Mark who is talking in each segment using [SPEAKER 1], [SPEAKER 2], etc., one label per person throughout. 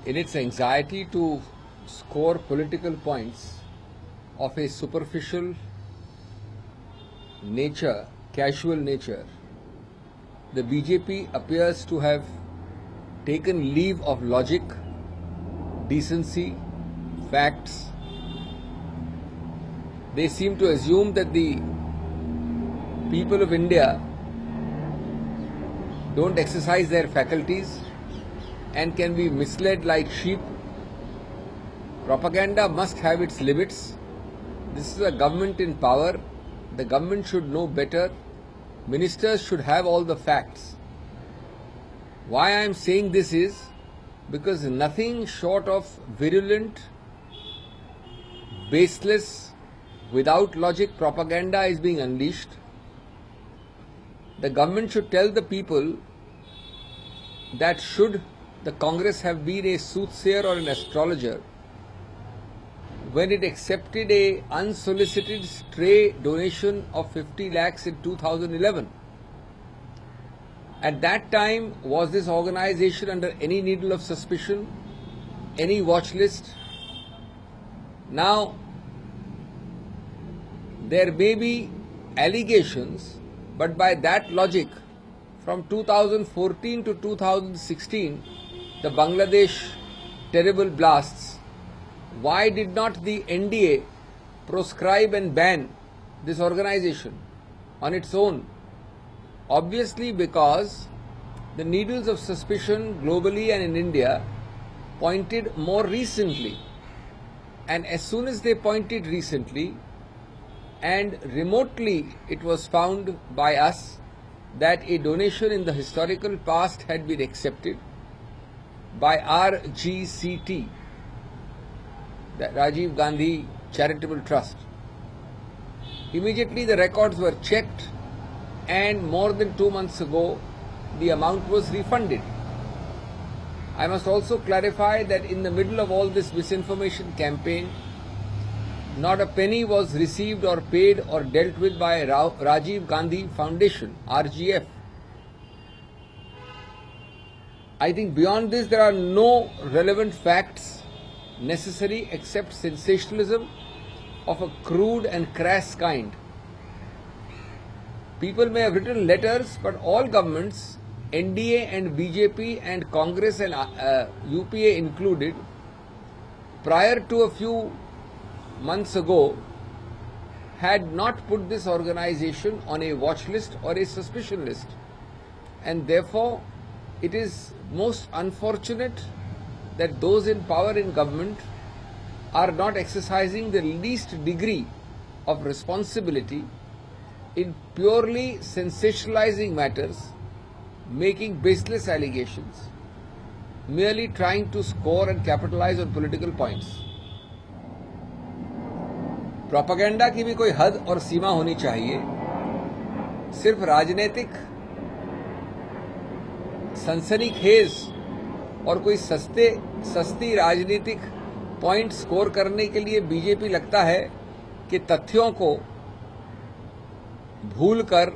[SPEAKER 1] in its anxiety to score political points of a superficial nature, casual nature, the BJP appears to have taken leave of logic, decency, facts. They seem to assume that the people of India don't exercise their faculties and can be misled like sheep. Propaganda must have its limits. This is a government in power. The government should know better. Ministers should have all the facts. Why I am saying this is because nothing short of virulent, baseless, without logic propaganda is being unleashed. The government should tell the people that should the Congress have been a soothsayer or an astrologer when it accepted a unsolicited stray donation of 50 lakhs in 2011. At that time, was this organization under any needle of suspicion, any watch list? Now, there may be allegations, but by that logic, from 2014 to 2016, the Bangladesh terrible blasts, why did not the NDA proscribe and ban this organization on its own? Obviously because the needles of suspicion globally and in India pointed more recently. And as soon as they pointed recently and remotely it was found by us that a donation in the historical past had been accepted by RGCT, the Rajiv Gandhi Charitable Trust. Immediately the records were checked and more than 2 months ago the amount was refunded. I must also clarify that in the middle of all this misinformation campaign, not a penny was received or paid or dealt with by Rajiv Gandhi Foundation, RGF. I think beyond this there are no relevant facts necessary except sensationalism of a crude and crass kind. People may have written letters, but all governments, NDA and BJP and Congress and UPA included, prior to a few months ago, had not put this organization on a watch list or a suspicion list. And therefore, it is most unfortunate that those in power in government are not exercising the least degree of responsibility in purely sensationalizing matters, making baseless allegations, merely trying to score and capitalize on political points. Propaganda की भी कोई हद और सीमा होनी चाहिए. सिर्फ राजनीतिक सनसनीखेज और कोई सस्ती राजनीतिक पॉइंट स्कोर करने के लिए बीजेपी लगता है कि तथ्यों को भूलकर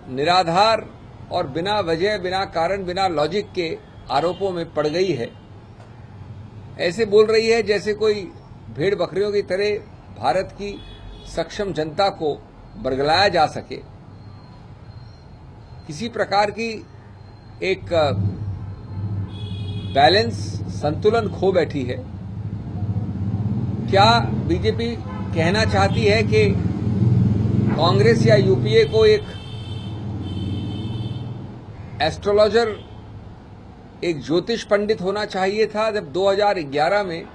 [SPEAKER 1] निराधार और बिना वजह, बिना कारण, बिना लॉजिक के आरोपों में पड़ गई है. ऐसे बोल रही है जैसे कोई भेड़ बकरियों की तरह भारत की सक्षम जनता को बरगलाया जा सके. किसी प्रकार की एक बैलेंस, संतुलन खो बैठी है. क्या बीजेपी कहना चाहती है कि कांग्रेस या यूपीए को एक एस्ट्रोलॉजर, एक ज्योतिष पंडित होना चाहिए था जब 2011 में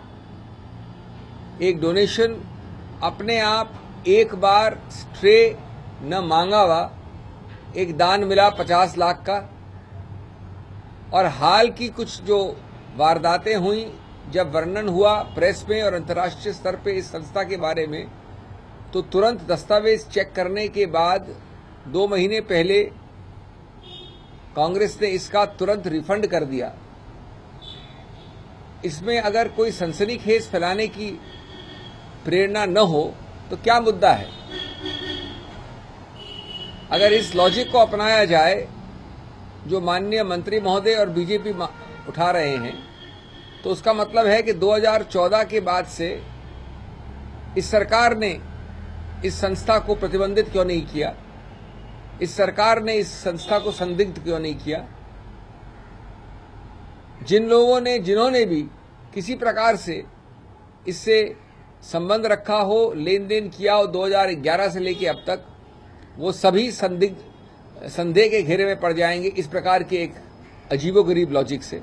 [SPEAKER 1] एक डोनेशन अपने आप एक बार स्ट्रे न मांगा हुआ एक दान मिला 50 लाख का. और हाल की कुछ जो वारदातें हुई, जब वर्णन हुआ प्रेस में और अंतर्राष्ट्रीय स्तर पे इस संस्था के बारे में, तो तुरंत दस्तावेज चेक करने के बाद 2 महीने पहले कांग्रेस ने इसका तुरंत रिफंड कर दिया. इसमें अगर कोई सनसनीखेज फैलाने की प्रेरणा न हो तो क्या मुद्दा है? अगर इस लॉजिक को अपनाया जाए जो माननीय मंत्री महोदय और बीजेपी उठा रहे हैं तो उसका मतलब है कि 2014 के बाद से इस सरकार ने इस संस्था को प्रतिबंधित क्यों नहीं किया, इस सरकार ने इस संस्था को संदिग्ध क्यों नहीं किया। जिन्होंने भी किसी प्रकार से इससे संबंध रखा हो, लेन देन किया हो 2011 से लेकर अब तक, वो सभी संदेह के घेरे में पड़ जाएंगे इस प्रकार के एक अजीबोगरीब लॉजिक से।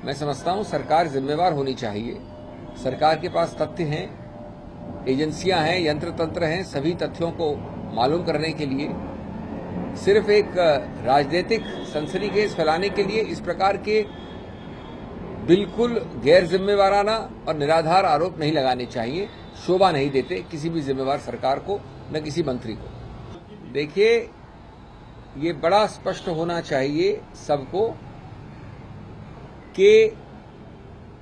[SPEAKER 1] मैं समझता हूं सरकार जिम्मेवार होनी चाहिए। सरकार के पास तथ्य हैं, एजेंसियां हैं, यंत्र तंत्र हैं, सभी तथ्यों को मालूम करने के लिए सिर्फ एक राजनीतिक सनसनीखेज फैलाने के लिए इस प्रकार के बिल्कुल गैर जिम्मेवाराना और निराधार आरोप नहीं लगाने चाहिए। शोभा नहीं देते किसी भी जिम्मेवार सरकार को, न किसी मंत्री को। देखिए, ये बड़ा स्पष्ट होना चाहिए सबको कि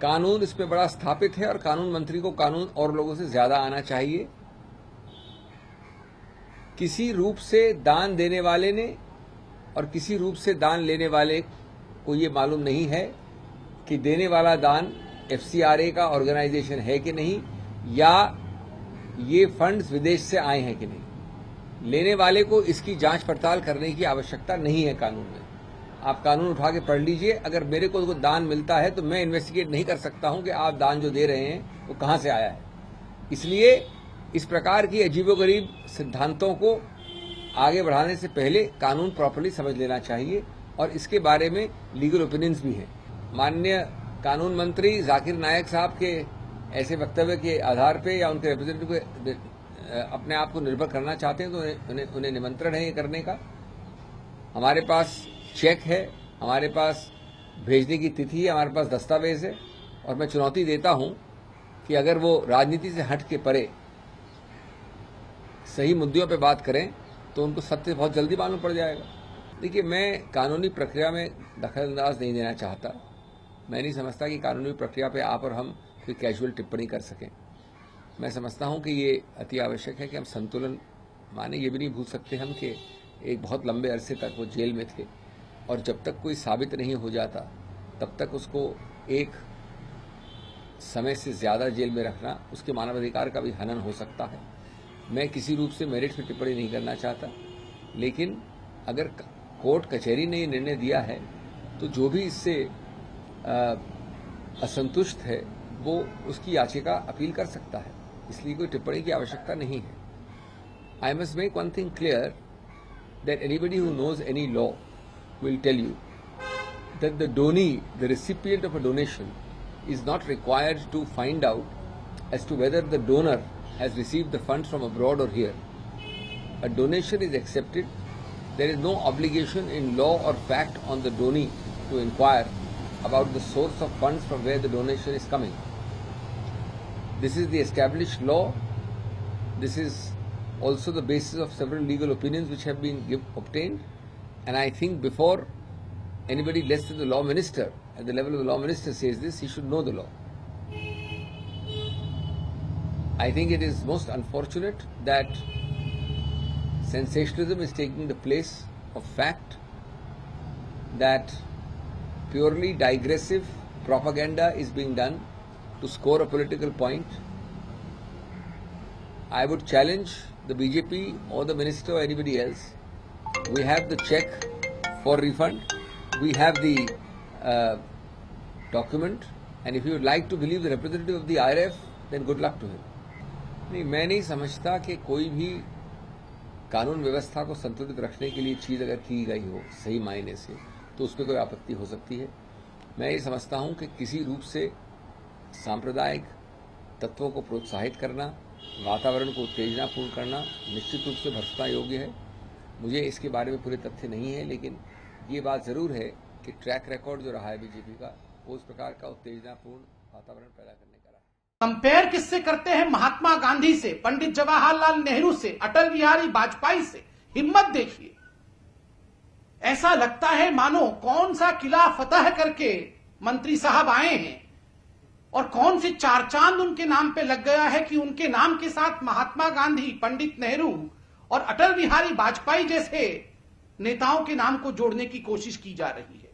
[SPEAKER 1] कानून इसमें बड़ा स्थापित है और कानून मंत्री को कानून और लोगों से ज्यादा आना चाहिए। किसी रूप से दान देने वाले ने और किसी रूप से दान लेने वाले को ये मालूम नहीं है कि देने वाला दान एफसीआरए का ऑर्गेनाइजेशन है कि नहीं, या ये फंड्स विदेश से आए हैं कि नहीं। लेने वाले को इसकी जांच पड़ताल करने की आवश्यकता नहीं है कानून में। आप कानून उठा के पढ़ लीजिए। अगर मेरे को दान मिलता है तो मैं इन्वेस्टिगेट नहीं कर सकता हूं कि आप दान जो दे रहे हैं वो कहां से आया है। इसलिए इस प्रकार की अजीबोगरीब सिद्धांतों को आगे बढ़ाने से पहले कानून प्रॉपर्ली समझ लेना चाहिए और इसके बारे में लीगल ओपिनियंस भी हैं। माननीय कानून मंत्री जाकिर नायक साहब के ऐसे वक्तव्य के आधार पे या उनके रिप्रेजेंटेटिव अपने आप को निर्भर करना चाहते हैं तो उन्हें निमंत्रण है ये करने का। हमारे पास चेक है, हमारे पास भेजने की तिथि है, हमारे पास दस्तावेज है और मैं चुनौती देता हूं कि अगर वो राजनीति से हट के परे सही मुद्दों पे बात करें तो उनको सत्य बहुत जल्दी मालूम पड़ जाएगा। देखिए, मैं कानूनी प्रक्रिया में दखलंदाज नहीं देना चाहता। मैं नहीं समझता कि कानूनी प्रक्रिया पे आप और हम कोई कैजुअल टिप्पणी कर सकें। मैं समझता हूं कि ये अति आवश्यक है कि हम संतुलन माने। ये भी नहीं भूल सकते हम कि एक बहुत लंबे अरसे तक वो जेल में थे और जब तक कोई साबित नहीं हो जाता तब तक उसको एक समय से ज्यादा जेल में रखना उसके मानवाधिकार का भी हनन हो सकता है। मैं किसी रूप से मेरिट पे टिप्पणी नहीं करना चाहता, लेकिन अगर कोर्ट कचहरी ने ये निर्णय दिया है तो जो भी इससे असंतुष्ट है वो उसकी याचिका अपील कर सकता है। इसलिए कोई टिप्पणी की आवश्यकता नहीं है। I must make one thing clear that anybody who knows any law will tell you that the donee, the recipient of a donation, is not required to find out as to whether the donor has received the funds from abroad or here. A donation is accepted. There is no obligation in law or fact on the donee to inquire about the source of funds from where the donation is coming. This is the established law. This is also the basis of several legal opinions which have been obtained, and I think before anybody less than the law minister, at the level of the law minister says this, he should know the law. I think it is most unfortunate that sensationalism is taking the place of fact, that purely digressive propaganda is being done to score a political point. I would challenge the BJP or the minister or anybody else. We have the check for refund. We have the document, and if you would like to believe the representative of the IRF, then good luck to him. नहीं, मैं नहीं समझता कि कोई भी कानून व्यवस्था को संतुलित रखने के लिए चीज अगर की गई हो सही मायने से तो उसमें कोई आपत्ति हो सकती है। मैं ये समझता हूं कि किसी रूप से सांप्रदायिक तत्वों को प्रोत्साहित करना, वातावरण को उत्तेजनापूर्ण करना निश्चित रूप से भर्त्सना योग्य है। मुझे इसके बारे में पूरे तथ्य नहीं है, लेकिन ये बात जरूर है कि ट्रैक रिकॉर्ड जो रहा है बीजेपी का वो उस प्रकार का उत्तेजनापूर्ण वातावरण पैदा करने का रहा है।
[SPEAKER 2] कंपेयर किससे करते हैं? महात्मा गांधी से, पंडित जवाहरलाल नेहरू से, अटल बिहारी वाजपेयी से। हिम्मत देखिए, ऐसा लगता है मानो कौन सा किला फतह करके मंत्री साहब आए हैं और कौन से चार चांद उनके नाम पे लग गया है कि उनके नाम के साथ महात्मा गांधी, पंडित नेहरू और अटल बिहारी वाजपेयी जैसे नेताओं के नाम को जोड़ने की कोशिश की जा रही है।